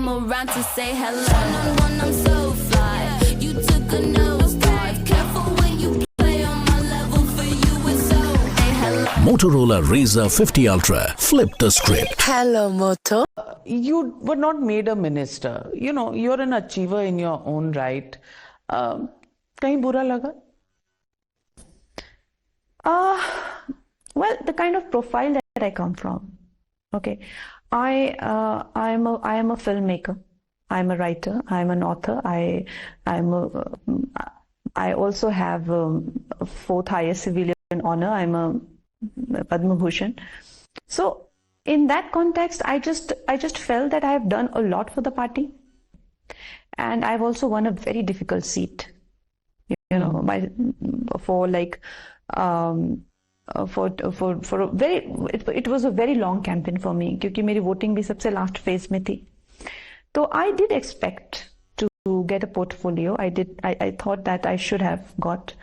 come around to say hello. One-on-one, I'm so fly. You took a nosedive. Careful when you play on my level. For you, it's so. Hey, hello. Motorola Razr 50 Ultra. Flip the script. Hello, Moto. You were not made a minister. You know, you're an achiever in your own right. कहीं बुरा लगा? Well, the kind of profile that I come from. Okay, I am a filmmaker. I'm a writer. I'm an author. I also have fourth highest civilian honor. I'm a Padma Bhushan. So in that context, I just felt that I have done a lot for the party, and I've also won a very difficult seat. You know, for a very, it was a very long campaign for me क्योंकि मेरी voting भी सबसे last phase में थी. So I did expect to get a portfolio. I thought that I should have got,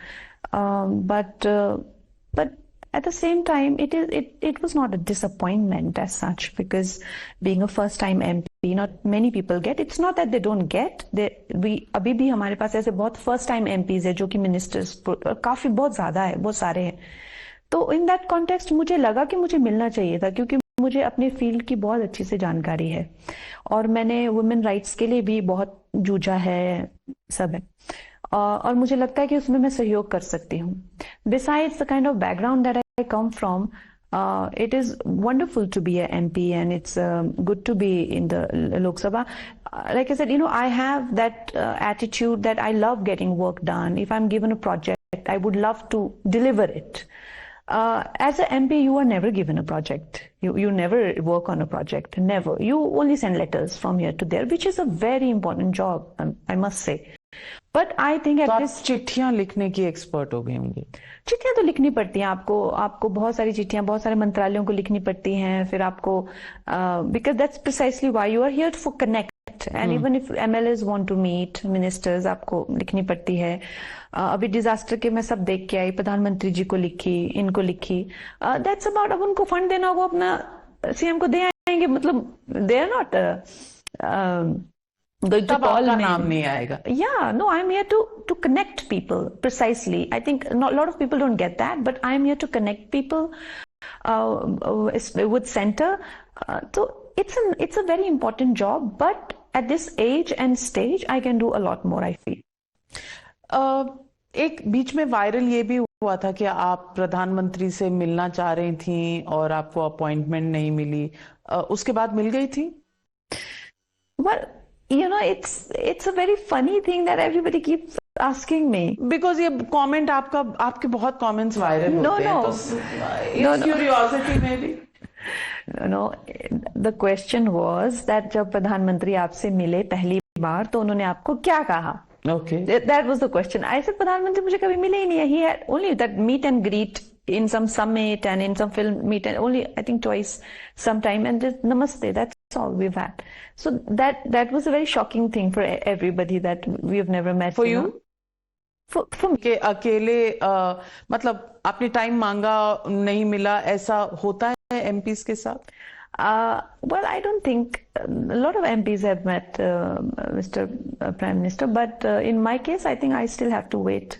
but at the same time, it was not a disappointment as such, because being a first time MP, not many people get. It's not that they don't get. अभी भी हमारे पास ऐसे बहुत first time MPs है जो कि ministers काफी बहुत ज़्यादा है, बहुत सारे हैं. तो इन दैट कॉन्टेक्स्ट मुझे लगा कि मुझे मिलना चाहिए था, क्योंकि मुझे अपने फील्ड की बहुत अच्छी से जानकारी है और मैंने वुमेन राइट्स के लिए भी बहुत जूझा है, सब है, और मुझे लगता है कि उसमें मैं सहयोग कर सकती हूँ. Besides the kind of background that I come from, it is wonderful to be a MP and it's good to be in the Lok Sabha. Like I said, you know, I have that attitude that I love getting work done. If I'm given a project, I would love to deliver it. As an MP, you are never given a project. You never work on a project, never. You only send letters from here to there, which is a very important job, I must say. But I think at this, चिट्ठियां लिखने की expert हो गई होंगी. चिट्ठियां तो लिखनी पड़ती हैं आपको बहुत सारी चिट्ठियां बहुत सारे मंत्रालयों को लिखनी पड़ती हैं, फिर आपको because that's precisely why you are here for connect, and even if MLAs want to meet ministers, आपको लिखनी पड़ती है. अभी डिजास्टर के मैं सब देख के आई, प्रधानमंत्री जी को लिखी, इनको लिखी. दैट्स अबाउट, अब उनको फंड देना, वो अपना सीएम को दे आएंगे, मतलब दे आर नॉट तब आपका नाम नहीं आएगा. Yeah, no, I'm here to connect people, precisely. I think a lot of people don't get that, but I'm here to connect people with center. So it's a very important job, but at this age and stage, I can do a lot more, I feel. एक बीच में viral ये भी हुआ था कि आप प्रधानमंत्री से मिलना चाह रही थी और आपको अपॉइंटमेंट नहीं मिली. उसके बाद मिल गई थी? Well, you know, it's a very funny thing that everybody keeps asking me. Because ये comment आपके बहुत comments वायरल होते हैं. No. Curiosity maybe. No, the question was that जब प्रधानमंत्री आपसे मिले पहली बार तो उन्होंने आपको क्या कहा? Okay. That was the question. I said प्रधानमंत्री मुझे कभी मिले ही नहीं है. He had only that meet and greet in some summit and in some film meet, and only I think twice sometime, and just namaste. That's all we've had. So that was a very shocking thing for everybody that we have never met. For you? For me. कि अकेले मतलब आपने time मांगा, नहीं मिला, ऐसा होता है MPs के साथ? Well, I don't think a lot of MPs have met Mr. Prime Minister, but in my case, I think I still have to wait.